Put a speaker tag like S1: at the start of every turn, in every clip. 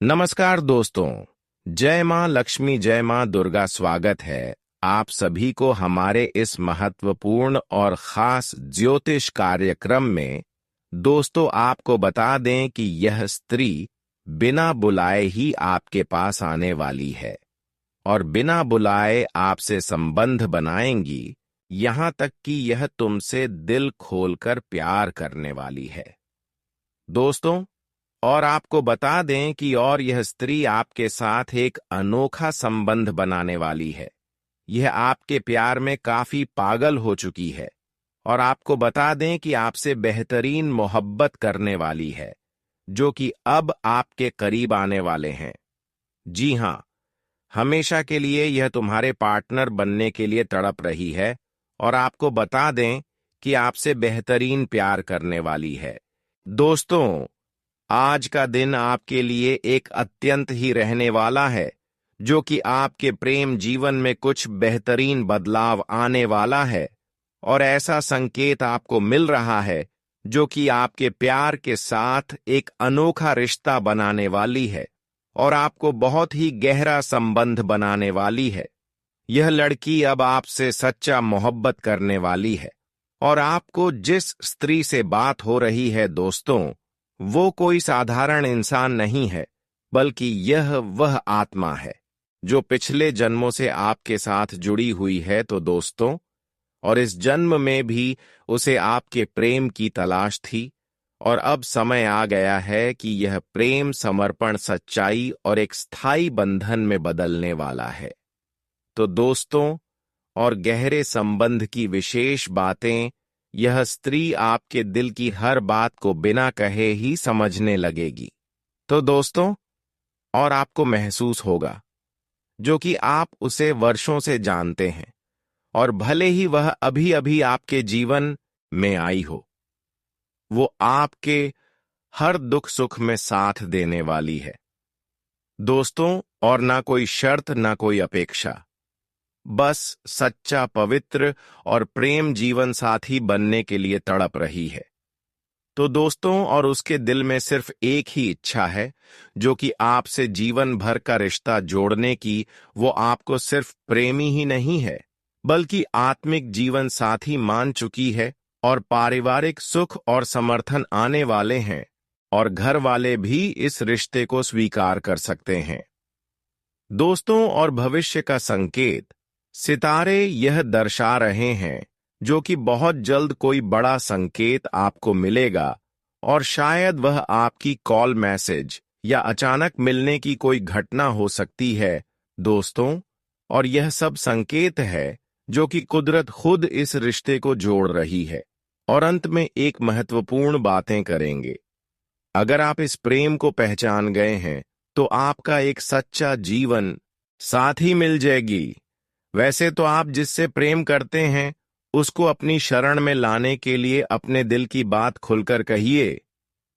S1: नमस्कार दोस्तों। जय मां लक्ष्मी, जय मां दुर्गा। स्वागत है आप सभी को हमारे इस महत्वपूर्ण और खास ज्योतिष कार्यक्रम में। दोस्तों, आपको बता दें कि यह स्त्री बिना बुलाए ही आपके पास आने वाली है और बिना बुलाए आपसे संबंध बनाएंगी, यहां तक कि यह तुमसे दिल खोलकर प्यार करने वाली है दोस्तों। और आपको बता दें कि और यह स्त्री आपके साथ एक अनोखा संबंध बनाने वाली है। यह आपके प्यार में काफी पागल हो चुकी है और आपको बता दें कि आपसे बेहतरीन मोहब्बत करने वाली है, जो कि अब आपके करीब आने वाले हैं। जी हां, हमेशा के लिए यह तुम्हारे पार्टनर बनने के लिए तड़प रही है और आपको बता दें कि आपसे बेहतरीन प्यार करने वाली है दोस्तों। आज का दिन आपके लिए एक अत्यंत ही रहने वाला है, जो कि आपके प्रेम जीवन में कुछ बेहतरीन बदलाव आने वाला है। और ऐसा संकेत आपको मिल रहा है जो कि आपके प्यार के साथ एक अनोखा रिश्ता बनाने वाली है और आपको बहुत ही गहरा संबंध बनाने वाली है। यह लड़की अब आपसे सच्चा मोहब्बत करने वाली है और आपको जिस स्त्री से बात हो रही है दोस्तों, वो कोई साधारण इंसान नहीं है, बल्कि यह वह आत्मा है जो पिछले जन्मों से आपके साथ जुड़ी हुई है तो दोस्तों। और इस जन्म में भी उसे आपके प्रेम की तलाश थी और अब समय आ गया है कि यह प्रेम समर्पण, सच्चाई और एक स्थायी बंधन में बदलने वाला है तो दोस्तों। और गहरे संबंध की विशेष बातें, यह स्त्री आपके दिल की हर बात को बिना कहे ही समझने लगेगी तो दोस्तों। और आपको महसूस होगा जो कि आप उसे वर्षों से जानते हैं और भले ही वह अभी अभी आपके जीवन में आई हो, वो आपके हर दुख सुख में साथ देने वाली है दोस्तों। और ना कोई शर्त, ना कोई अपेक्षा, बस सच्चा, पवित्र और प्रेम जीवन साथी बनने के लिए तड़प रही है तो दोस्तों। और उसके दिल में सिर्फ एक ही इच्छा है, जो कि आपसे जीवन भर का रिश्ता जोड़ने की। वो आपको सिर्फ प्रेमी ही नहीं है, बल्कि आत्मिक जीवन साथी मान चुकी है और पारिवारिक सुख और समर्थन आने वाले हैं और घर वाले भी इस रिश्ते को स्वीकार कर सकते हैं दोस्तों। और भविष्य का संकेत सितारे यह दर्शा रहे हैं जो कि बहुत जल्द कोई बड़ा संकेत आपको मिलेगा और शायद वह आपकी कॉल, मैसेज या अचानक मिलने की कोई घटना हो सकती है दोस्तों। और यह सब संकेत है जो कि कुदरत खुद इस रिश्ते को जोड़ रही है। और अंत में एक महत्वपूर्ण बातें करेंगे। अगर आप इस प्रेम को पहचान गए हैं तो आपका एक सच्चा जीवन साथी मिल जाएगी। वैसे तो आप जिससे प्रेम करते हैं उसको अपनी शरण में लाने के लिए अपने दिल की बात खुलकर कहिए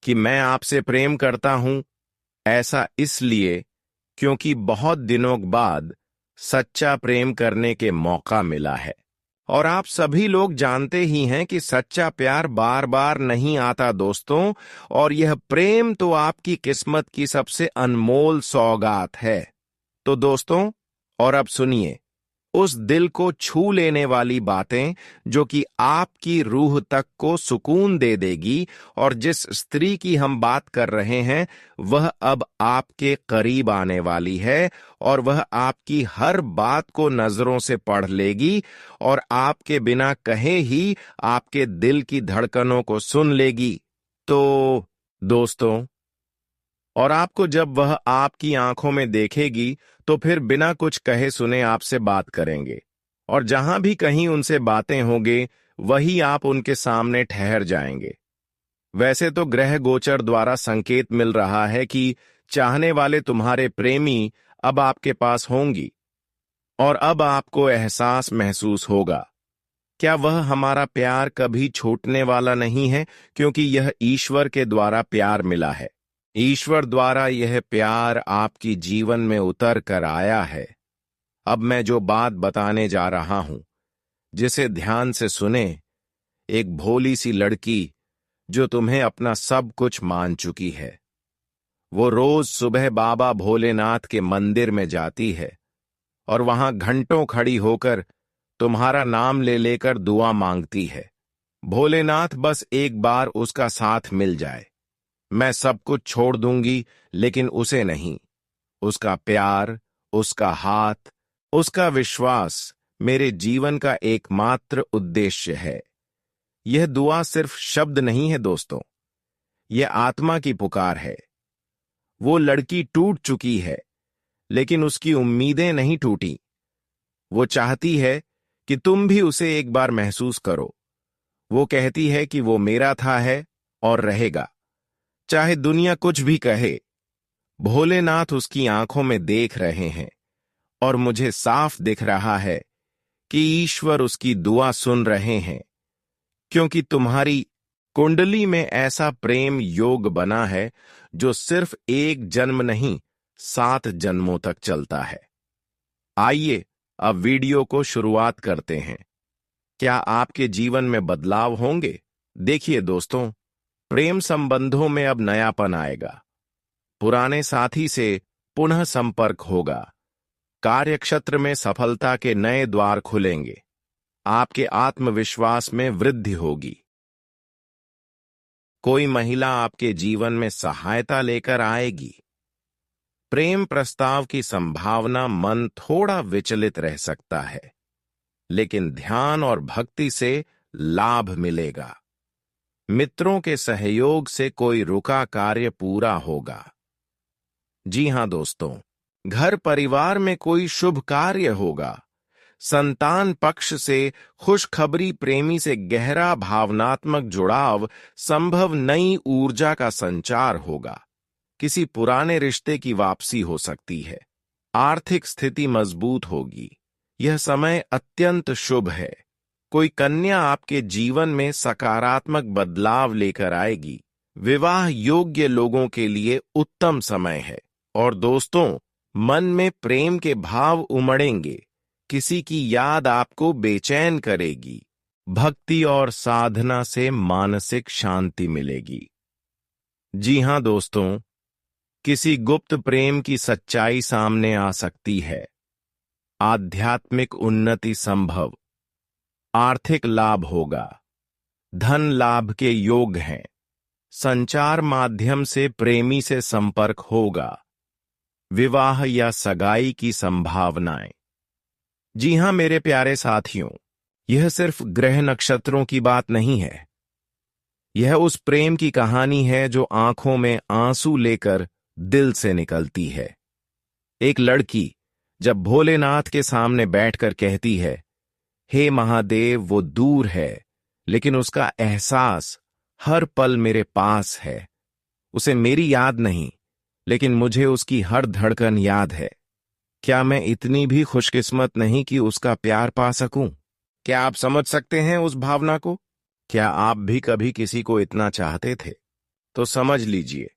S1: कि मैं आपसे प्रेम करता हूं। ऐसा इसलिए क्योंकि बहुत दिनों बाद सच्चा प्रेम करने के मौका मिला है और आप सभी लोग जानते ही हैं कि सच्चा प्यार बार बार नहीं आता दोस्तों। और यह प्रेम तो आपकी किस्मत की सबसे अनमोल सौगात है तो दोस्तों। और अब सुनिए उस दिल को छू लेने वाली बातें जो कि आपकी रूह तक को सुकून दे देगी। और जिस स्त्री की हम बात कर रहे हैं वह अब आपके करीब आने वाली है और वह आपकी हर बात को नजरों से पढ़ लेगी और आपके बिना कहे ही आपके दिल की धड़कनों को सुन लेगी तो दोस्तों। और आपको जब वह आपकी आंखों में देखेगी तो फिर बिना कुछ कहे सुने आपसे बात करेंगे और जहां भी कहीं उनसे बातें होंगे वही आप उनके सामने ठहर जाएंगे। वैसे तो ग्रह गोचर द्वारा संकेत मिल रहा है कि चाहने वाले तुम्हारे प्रेमी अब आपके पास होंगी और अब आपको एहसास महसूस होगा। क्या वह हमारा प्यार कभी छूटने वाला नहीं है, क्योंकि यह ईश्वर के द्वारा प्यार मिला है। ईश्वर द्वारा यह प्यार आपकी जीवन में उतर कर आया है। अब मैं जो बात बताने जा रहा हूं, जिसे ध्यान से सुने। एक भोली सी लड़की जो तुम्हें अपना सब कुछ मान चुकी है, वो रोज सुबह बाबा भोलेनाथ के मंदिर में जाती है और वहां घंटों खड़ी होकर तुम्हारा नाम ले लेकर दुआ मांगती है। भोलेनाथ बस एक बार उसका साथ मिल जाए, मैं सब कुछ छोड़ दूंगी, लेकिन उसे नहीं। उसका प्यार, उसका हाथ, उसका विश्वास मेरे जीवन का एकमात्र उद्देश्य है। यह दुआ सिर्फ शब्द नहीं है दोस्तों, यह आत्मा की पुकार है। वो लड़की टूट चुकी है, लेकिन उसकी उम्मीदें नहीं टूटी। वो चाहती है कि तुम भी उसे एक बार महसूस करो। वो कहती है कि वो मेरा था है और रहेगा, चाहे दुनिया कुछ भी कहे। भोलेनाथ उसकी आंखों में देख रहे हैं और मुझे साफ दिख रहा है कि ईश्वर उसकी दुआ सुन रहे हैं, क्योंकि तुम्हारी कुंडली में ऐसा प्रेम योग बना है जो सिर्फ एक जन्म नहीं, 7 जन्मों तक चलता है। आइए अब वीडियो को शुरुआत करते हैं। क्या आपके जीवन में बदलाव होंगे? देखिए दोस्तों, प्रेम संबंधों में अब नयापन आएगा। पुराने साथी से पुनः संपर्क होगा। कार्यक्षेत्र में सफलता के नए द्वार खुलेंगे। आपके आत्मविश्वास में वृद्धि होगी। कोई महिला आपके जीवन में सहायता लेकर आएगी। प्रेम प्रस्ताव की संभावना, मन थोड़ा विचलित रह सकता है, लेकिन ध्यान और भक्ति से लाभ मिलेगा। मित्रों के सहयोग से कोई रुका कार्य पूरा होगा। जी हां दोस्तों, घर परिवार में कोई शुभ कार्य होगा। संतान पक्ष से खुशखबरी, प्रेमी से गहरा भावनात्मक जुड़ाव, संभव नई ऊर्जा का संचार होगा। किसी पुराने रिश्ते की वापसी हो सकती है। आर्थिक स्थिति मजबूत होगी। यह समय अत्यंत शुभ है। कोई कन्या आपके जीवन में सकारात्मक बदलाव लेकर आएगी। विवाह योग्य लोगों के लिए उत्तम समय है। और दोस्तों, मन में प्रेम के भाव उमड़ेंगे। किसी की याद आपको बेचैन करेगी। भक्ति और साधना से मानसिक शांति मिलेगी। जी हां दोस्तों, किसी गुप्त प्रेम की सच्चाई सामने आ सकती है। आध्यात्मिक उन्नति संभव। आर्थिक लाभ होगा। धन लाभ के योग हैं। संचार माध्यम से प्रेमी से संपर्क होगा। विवाह या सगाई की संभावनाएं। जी हां मेरे प्यारे साथियों, यह सिर्फ ग्रह नक्षत्रों की बात नहीं है। यह उस प्रेम की कहानी है जो आंखों में आंसू लेकर दिल से निकलती है। एक लड़की जब भोलेनाथ के सामने बैठकर कहती है, हे महादेव, वो दूर है, लेकिन उसका एहसास हर पल मेरे पास है। उसे मेरी याद नहीं, लेकिन मुझे उसकी हर धड़कन याद है। क्या मैं इतनी भी खुशकिस्मत नहीं कि उसका प्यार पा सकूं? क्या आप समझ सकते हैं उस भावना को? क्या आप भी कभी किसी को इतना चाहते थे? तो समझ लीजिए,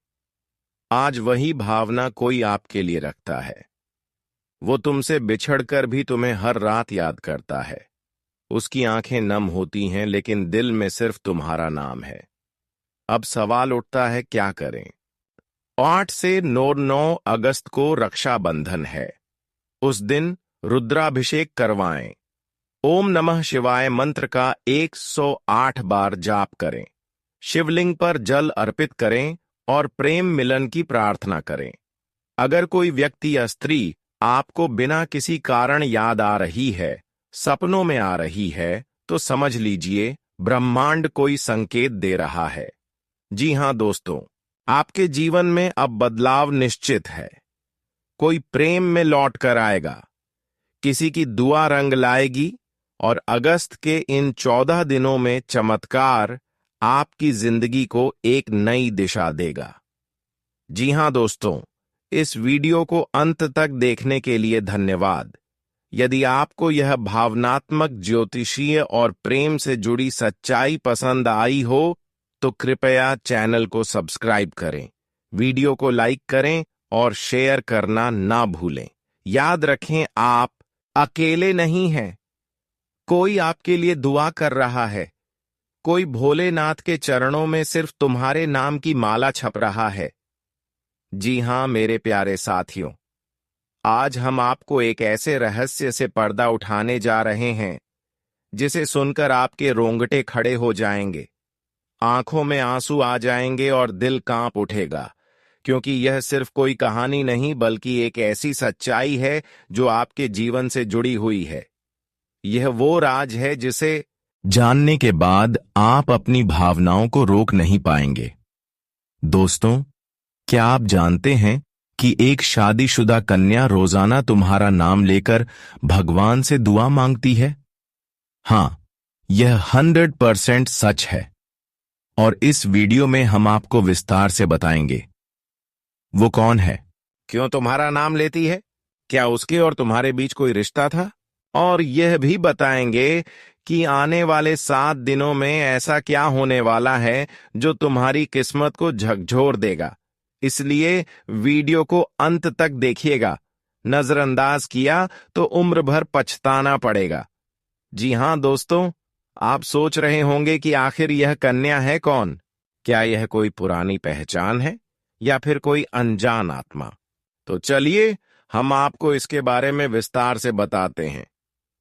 S1: आज वही भावना कोई आपके लिए रखता है। वो तुमसे बिछड़कर भी तुम्हें हर रात याद करता है। उसकी आंखें नम होती हैं, लेकिन दिल में सिर्फ तुम्हारा नाम है। अब सवाल उठता है, क्या करें? 8 से 9 अगस्त को रक्षाबंधन है। उस दिन रुद्राभिषेक करवाएं। ओम नमः शिवाय मंत्र का 108 बार जाप करें। शिवलिंग पर जल अर्पित करें और प्रेम मिलन की प्रार्थना करें। अगर कोई व्यक्ति या स्त्री आपको बिना किसी कारण याद आ रही है, सपनों में आ रही है, तो समझ लीजिए ब्रह्मांड कोई संकेत दे रहा है। जी हां दोस्तों, आपके जीवन में अब बदलाव निश्चित है। कोई प्रेम में लौट कर आएगा। किसी की दुआ रंग लाएगी और अगस्त के इन 14 दिनों में चमत्कार आपकी जिंदगी को एक नई दिशा देगा। जी हां दोस्तों, इस वीडियो को अंत तक देखने के लिए धन्यवाद। यदि आपको यह भावनात्मक, ज्योतिषीय और प्रेम से जुड़ी सच्चाई पसंद आई हो, तो कृपया चैनल को सब्सक्राइब करें, वीडियो को लाइक करें और शेयर करना ना भूलें। याद रखें, आप अकेले नहीं हैं। कोई आपके लिए दुआ कर रहा है। कोई भोलेनाथ के चरणों में सिर्फ तुम्हारे नाम की माला छप रहा है। जी हाँ मेरे प्यारे साथियों, आज हम आपको एक ऐसे रहस्य से पर्दा उठाने जा रहे हैं जिसे सुनकर आपके रोंगटे खड़े हो जाएंगे, आंखों में आंसू आ जाएंगे और दिल कांप उठेगा, क्योंकि यह सिर्फ कोई कहानी नहीं बल्कि एक ऐसी सच्चाई है जो आपके जीवन से जुड़ी हुई है। यह वो राज है जिसे जानने के बाद आप अपनी भावनाओं को रोक नहीं पाएंगे। दोस्तों, क्या आप जानते हैं कि एक शादीशुदा कन्या रोजाना तुम्हारा नाम लेकर भगवान से दुआ मांगती है? हाँ, यह 100% सच है। और इस वीडियो में हम आपको विस्तार से बताएंगे वो कौन है, क्यों तुम्हारा नाम लेती है, क्या उसके और तुम्हारे बीच कोई रिश्ता था, और यह भी बताएंगे कि आने वाले 7 दिनों में ऐसा क्या होने वाला है जो तुम्हारी किस्मत को झकझोर देगा। इसलिए वीडियो को अंत तक देखिएगा। नजरअंदाज किया तो उम्र भर पछताना पड़ेगा। जी हां दोस्तों, आप सोच रहे होंगे कि आखिर यह कन्या है कौन? क्या यह कोई पुरानी पहचान है या फिर कोई अनजान आत्मा? तो चलिए हम आपको इसके बारे में विस्तार से बताते हैं।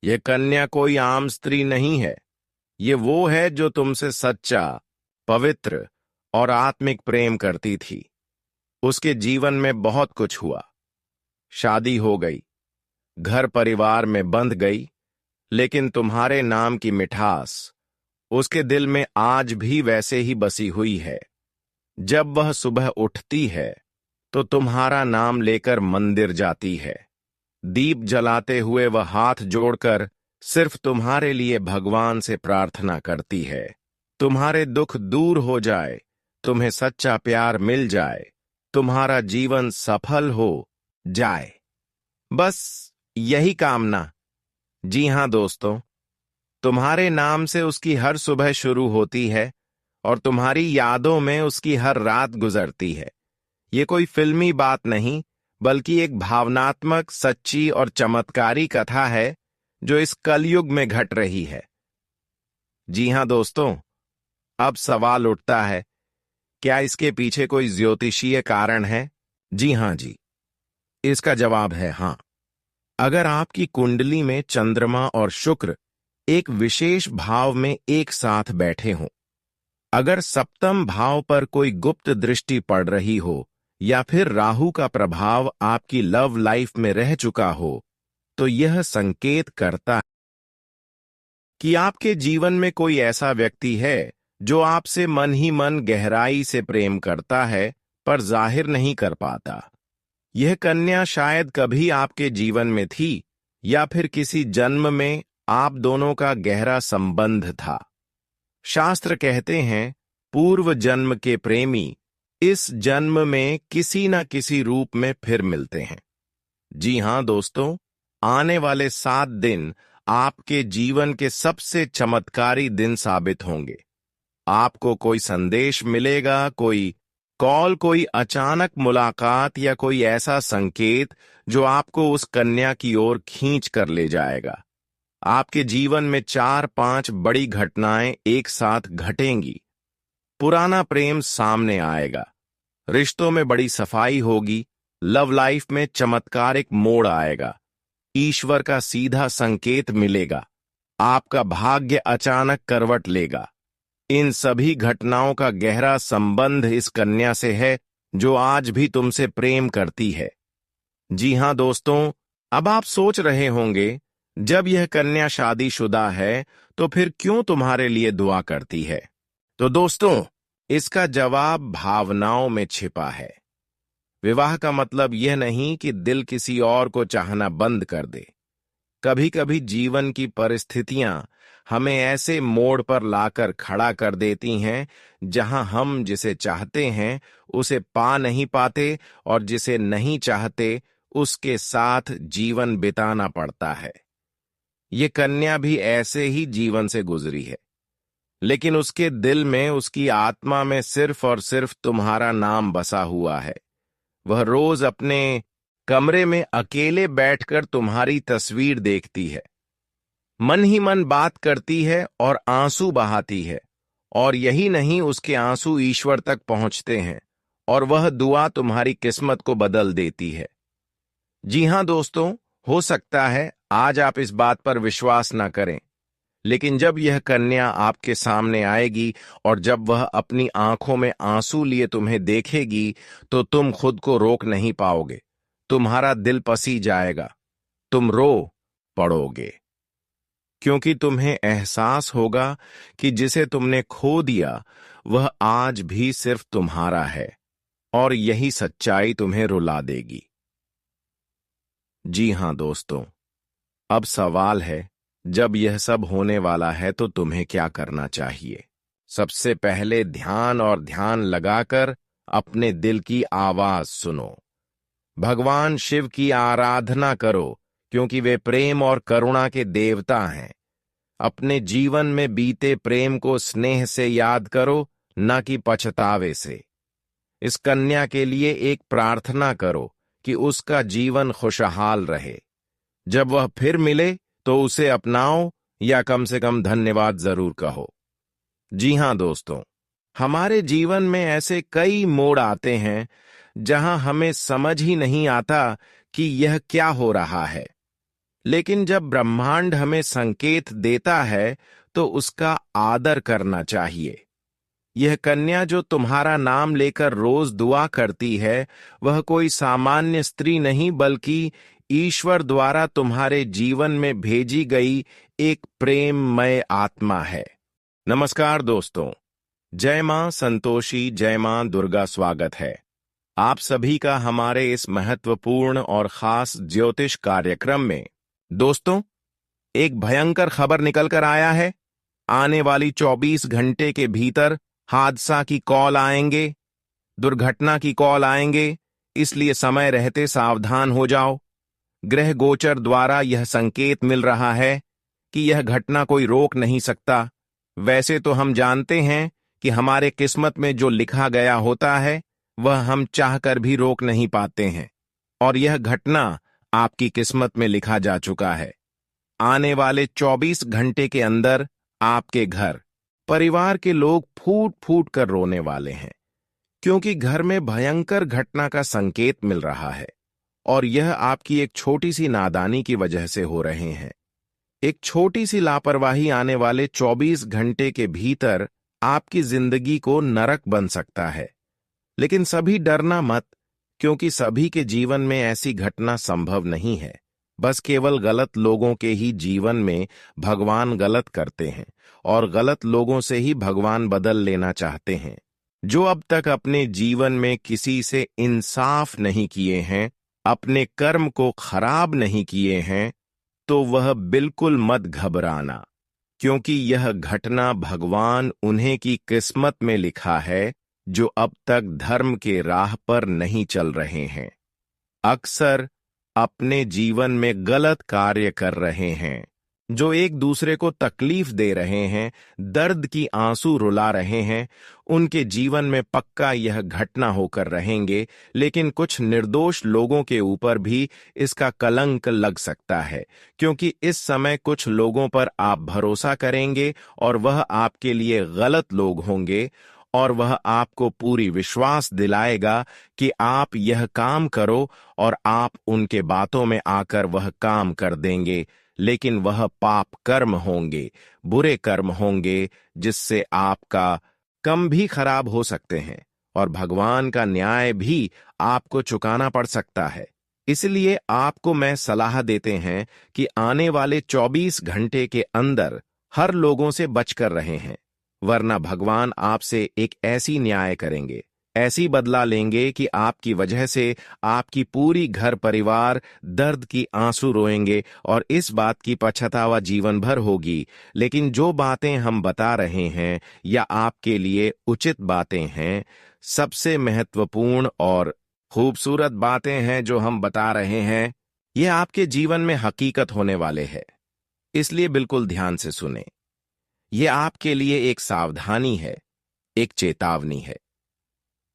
S1: यह कन्या कोई आम स्त्री नहीं है। ये वो है जो तुमसे सच्चा, पवित्र और आत्मिक प्रेम करती थी। उसके जीवन में बहुत कुछ हुआ। शादी हो गई, घर परिवार में बंध गई, लेकिन तुम्हारे नाम की मिठास उसके दिल में आज भी वैसे ही बसी हुई है। जब वह सुबह उठती है तो तुम्हारा नाम लेकर मंदिर जाती है। दीप जलाते हुए वह हाथ जोड़कर सिर्फ तुम्हारे लिए भगवान से प्रार्थना करती है। तुम्हारे दुख दूर हो जाए, तुम्हें सच्चा प्यार मिल जाए, तुम्हारा जीवन सफल हो जाए, बस यही कामना। जी हां दोस्तों, तुम्हारे नाम से उसकी हर सुबह शुरू होती है और तुम्हारी यादों में उसकी हर रात गुजरती है। ये कोई फिल्मी बात नहीं बल्कि एक भावनात्मक, सच्ची और चमत्कारी कथा है जो इस कलयुग में घट रही है। जी हां दोस्तों, अब सवाल उठता है, क्या इसके पीछे कोई ज्योतिषीय कारण है? जी हां जी, इसका जवाब है हां। अगर आपकी कुंडली में चंद्रमा और शुक्र एक विशेष भाव में एक साथ बैठे हों, अगर सप्तम भाव पर कोई गुप्त दृष्टि पड़ रही हो या फिर राहु का प्रभाव आपकी लव लाइफ में रह चुका हो, तो यह संकेत करता है कि आपके जीवन में कोई ऐसा व्यक्ति है जो आपसे मन ही मन गहराई से प्रेम करता है पर जाहिर नहीं कर पाता। यह कन्या शायद कभी आपके जीवन में थी या फिर किसी जन्म में आप दोनों का गहरा संबंध था। शास्त्र कहते हैं, पूर्व जन्म के प्रेमी इस जन्म में किसी न किसी रूप में फिर मिलते हैं। जी हां दोस्तों, आने वाले 7 दिन आपके जीवन के सबसे चमत्कारी दिन साबित होंगे। आपको कोई संदेश मिलेगा, कोई कॉल, कोई अचानक मुलाकात या कोई ऐसा संकेत जो आपको उस कन्या की ओर खींच कर ले जाएगा। आपके जीवन में 4-5 बड़ी घटनाएं एक साथ घटेंगी। पुराना प्रेम सामने आएगा, रिश्तों में बड़ी सफाई होगी, लव लाइफ में चमत्कारिक मोड़ आएगा, ईश्वर का सीधा संकेत मिलेगा, आपका भाग्य अचानक करवट लेगा। इन सभी घटनाओं का गहरा संबंध इस कन्या से है जो आज भी तुमसे प्रेम करती है। जी हां दोस्तों, अब आप सोच रहे होंगे, जब यह कन्या शादीशुदा है तो फिर क्यों तुम्हारे लिए दुआ करती है? तो दोस्तों, इसका जवाब भावनाओं में छिपा है। विवाह का मतलब यह नहीं कि दिल किसी और को चाहना बंद कर दे। कभी कभी जीवन की परिस्थितियां हमें ऐसे मोड़ पर लाकर खड़ा कर देती हैं जहां हम जिसे चाहते हैं उसे पा नहीं पाते और जिसे नहीं चाहते उसके साथ जीवन बिताना पड़ता है। ये कन्या भी ऐसे ही जीवन से गुजरी है, लेकिन उसके दिल में, उसकी आत्मा में सिर्फ और सिर्फ तुम्हारा नाम बसा हुआ है। वह रोज अपने कमरे में अकेले बैठकर तुम्हारी तस्वीर देखती है, मन ही मन बात करती है और आंसू बहाती है। और यही नहीं, उसके आंसू ईश्वर तक पहुंचते हैं और वह दुआ तुम्हारी किस्मत को बदल देती है। जी हां दोस्तों, हो सकता है आज आप इस बात पर विश्वास ना करें, लेकिन जब यह कन्या आपके सामने आएगी और जब वह अपनी आंखों में आंसू लिए तुम्हें देखेगी, तो तुम खुद को रोक नहीं पाओगे। तुम्हारा दिल पसी जाएगा, तुम रो पड़ोगे, क्योंकि तुम्हें एहसास होगा कि जिसे तुमने खो दिया वह आज भी सिर्फ तुम्हारा है, और यही सच्चाई तुम्हें रुला देगी। जी हां दोस्तों, अब सवाल है, जब यह सब होने वाला है तो तुम्हें क्या करना चाहिए? सबसे पहले ध्यान लगाकर अपने दिल की आवाज सुनो। भगवान शिव की आराधना करो, क्योंकि वे प्रेम और करुणा के देवता हैं। अपने जीवन में बीते प्रेम को स्नेह से याद करो, न कि पछतावे से। इस कन्या के लिए एक प्रार्थना करो कि उसका जीवन खुशहाल रहे। जब वह फिर मिले तो उसे अपनाओ, या कम से कम धन्यवाद जरूर कहो। जी हां दोस्तों, हमारे जीवन में ऐसे कई मोड़ आते हैं जहां हमें समझ ही नहीं आता कि यह क्या हो रहा है, लेकिन जब ब्रह्मांड हमें संकेत देता है तो उसका आदर करना चाहिए। यह कन्या जो तुम्हारा नाम लेकर रोज दुआ करती है, वह कोई सामान्य स्त्री नहीं, बल्कि ईश्वर द्वारा तुम्हारे जीवन में भेजी गई एक प्रेममय आत्मा है। नमस्कार दोस्तों, जय मां संतोषी, जय मां दुर्गा। स्वागत है आप सभी का हमारे इस महत्वपूर्ण और खास ज्योतिष कार्यक्रम में। दोस्तों, एक भयंकर खबर निकल कर आया है। आने वाली 24 घंटे के भीतर हादसा की कॉल आएंगे, दुर्घटना की कॉल आएंगे, इसलिए समय रहते सावधान हो जाओ। ग्रह गोचर द्वारा यह संकेत मिल रहा है कि यह घटना कोई रोक नहीं सकता। वैसे तो हम जानते हैं कि हमारे किस्मत में जो लिखा गया होता है वह हम चाहकर भी रोक नहीं पाते हैं, और यह घटना आपकी किस्मत में लिखा जा चुका है। आने वाले 24 घंटे के अंदर आपके घर परिवार के लोग फूट फूट कर रोने वाले हैं, क्योंकि घर में भयंकर घटना का संकेत मिल रहा है, और यह आपकी एक छोटी सी नादानी की वजह से हो रहे हैं। एक छोटी सी लापरवाही आने वाले 24 घंटे के भीतर आपकी जिंदगी को नरक बन सकता है। लेकिन सभी डरना मत, क्योंकि सभी के जीवन में ऐसी घटना संभव नहीं है। बस केवल गलत लोगों के ही जीवन में भगवान गलत करते हैं, और गलत लोगों से ही भगवान बदल लेना चाहते हैं। जो अब तक अपने जीवन में किसी से इंसाफ नहीं किए हैं, अपने कर्म को खराब नहीं किए हैं, तो वह बिल्कुल मत घबराना, क्योंकि यह घटना भगवान उन्हें की किस्मत में लिखा है जो अब तक धर्म के राह पर नहीं चल रहे हैं, अक्सर अपने जीवन में गलत कार्य कर रहे हैं, जो एक दूसरे को तकलीफ दे रहे हैं, दर्द की आंसू रुला रहे हैं। उनके जीवन में पक्का यह घटना होकर रहेंगे, लेकिन कुछ निर्दोष लोगों के ऊपर भी इसका कलंक लग सकता है, क्योंकि इस समय कुछ लोगों पर आप भरोसा करेंगे और वह आपके लिए गलत लोग होंगे, और वह आपको पूरी विश्वास दिलाएगा कि आप यह काम करो, और आप उनके बातों में आकर वह काम कर देंगे, लेकिन वह पाप कर्म होंगे, बुरे कर्म होंगे, जिससे आपका कम भी खराब हो सकते हैं, और भगवान का न्याय भी आपको चुकाना पड़ सकता है। इसलिए आपको मैं सलाह देते हैं कि आने वाले 24 घंटे के अंदर हर लोगों से बचकर रहे हैं, वरना भगवान आपसे एक ऐसी न्याय करेंगे, ऐसी बदला लेंगे कि आपकी वजह से आपकी पूरी घर परिवार दर्द की आंसू रोएंगे, और इस बात की पछतावा जीवन भर होगी। लेकिन जो बातें हम बता रहे हैं या आपके लिए उचित बातें हैं, सबसे महत्वपूर्ण और खूबसूरत बातें हैं जो हम बता रहे हैं, ये आपके जीवन में हकीकत होने वाले हैं। इसलिए बिल्कुल ध्यान से सुने। ये आपके लिए एक सावधानी है, एक चेतावनी है।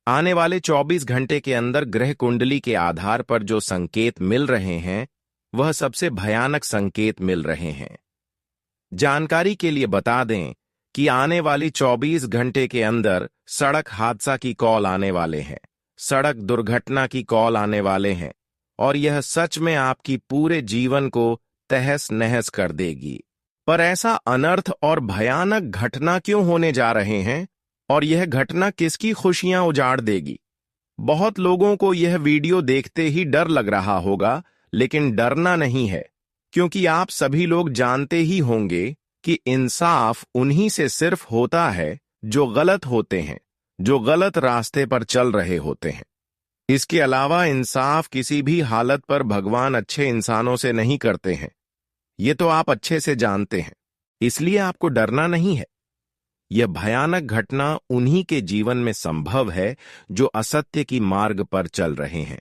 S1: आने वाले 24 घंटे के अंदर ग्रह कुंडली के आधार पर जो संकेत मिल रहे हैं, वह सबसे भयानक संकेत मिल रहे हैं। जानकारी के लिए बता दें कि आने वाली 24 घंटे के अंदर सड़क हादसा की कॉल आने वाले हैं, सड़क दुर्घटना की कॉल आने वाले हैं और यह सच में आपकी पूरे जीवन को तहस नहस कर देगी। पर ऐसा अनर्थ और भयानक घटना क्यों होने जा रहे हैं और यह घटना किसकी खुशियां उजाड़ देगी? बहुत लोगों को यह वीडियो देखते ही डर लग रहा होगा, लेकिन डरना नहीं है, क्योंकि आप सभी लोग जानते ही होंगे कि इंसाफ उन्हीं से सिर्फ होता है जो गलत होते हैं, जो गलत रास्ते पर चल रहे होते हैं। इसके अलावा इंसाफ किसी भी हालत पर भगवान अच्छे इंसानों से नहीं करते हैं। ये तो आप अच्छे से जानते हैं, इसलिए आपको डरना नहीं है। यह भयानक घटना उन्हीं के जीवन में संभव है जो असत्य की मार्ग पर चल रहे हैं,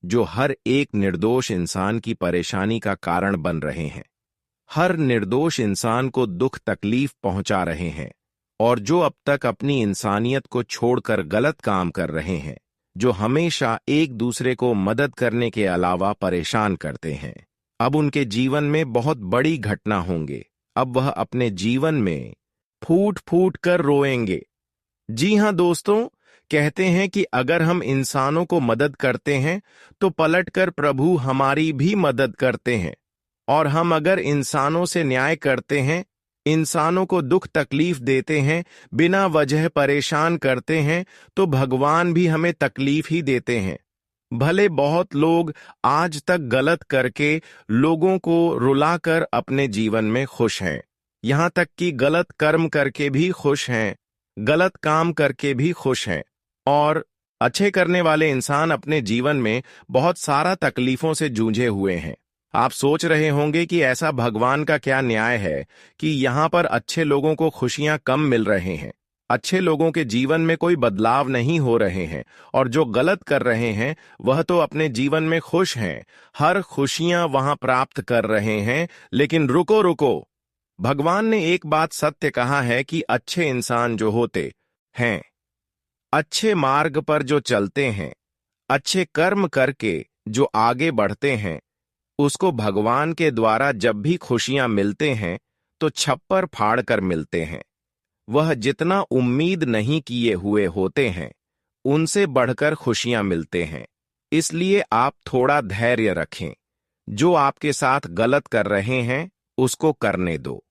S1: जो हर एक निर्दोष इंसान की परेशानी का कारण बन रहे हैं, हर निर्दोष इंसान को दुख तकलीफ पहुंचा रहे हैं, और जो अब तक अपनी इंसानियत को छोड़कर गलत काम कर रहे हैं, जो हमेशा एक दूसरे को मदद करने के अलावा परेशान करते हैं। अब उनके जीवन में बहुत बड़ी घटना होंगे। अब वह अपने जीवन में फूट फूट कर रोएंगे। जी हां दोस्तों, कहते हैं कि अगर हम इंसानों को मदद करते हैं तो पलटकर प्रभु हमारी भी मदद करते हैं, और हम अगर इंसानों से न्याय करते हैं, इंसानों को दुख तकलीफ देते हैं, बिना वजह परेशान करते हैं, तो भगवान भी हमें तकलीफ ही देते हैं। भले बहुत लोग आज तक गलत करके लोगों को रुलाकर अपने जीवन में खुश हैं, यहां तक कि गलत कर्म करके भी खुश हैं, गलत काम करके भी खुश हैं, और अच्छे करने वाले इंसान अपने जीवन में बहुत सारा तकलीफों से जूझे हुए हैं। आप सोच रहे होंगे कि ऐसा भगवान का क्या न्याय है कि यहां पर अच्छे लोगों को खुशियां कम मिल रहे हैं, अच्छे लोगों के जीवन में कोई बदलाव नहीं हो रहे हैं, और जो गलत कर रहे हैं वह तो अपने जीवन में खुश हैं, हर खुशियां वहां प्राप्त कर रहे हैं। लेकिन रुको रुको, भगवान ने एक बात सत्य कहा है कि अच्छे इंसान जो होते हैं, अच्छे मार्ग पर जो चलते हैं, अच्छे कर्म करके जो आगे बढ़ते हैं, उसको भगवान के द्वारा जब भी खुशियां मिलते हैं तो छप्पर फाड़ कर मिलते हैं। वह जितना उम्मीद नहीं किए हुए होते हैं, उनसे बढ़कर खुशियां मिलते हैं। इसलिए आप थोड़ा धैर्य रखें। जो आपके साथ गलत कर रहे हैं उसको करने दो।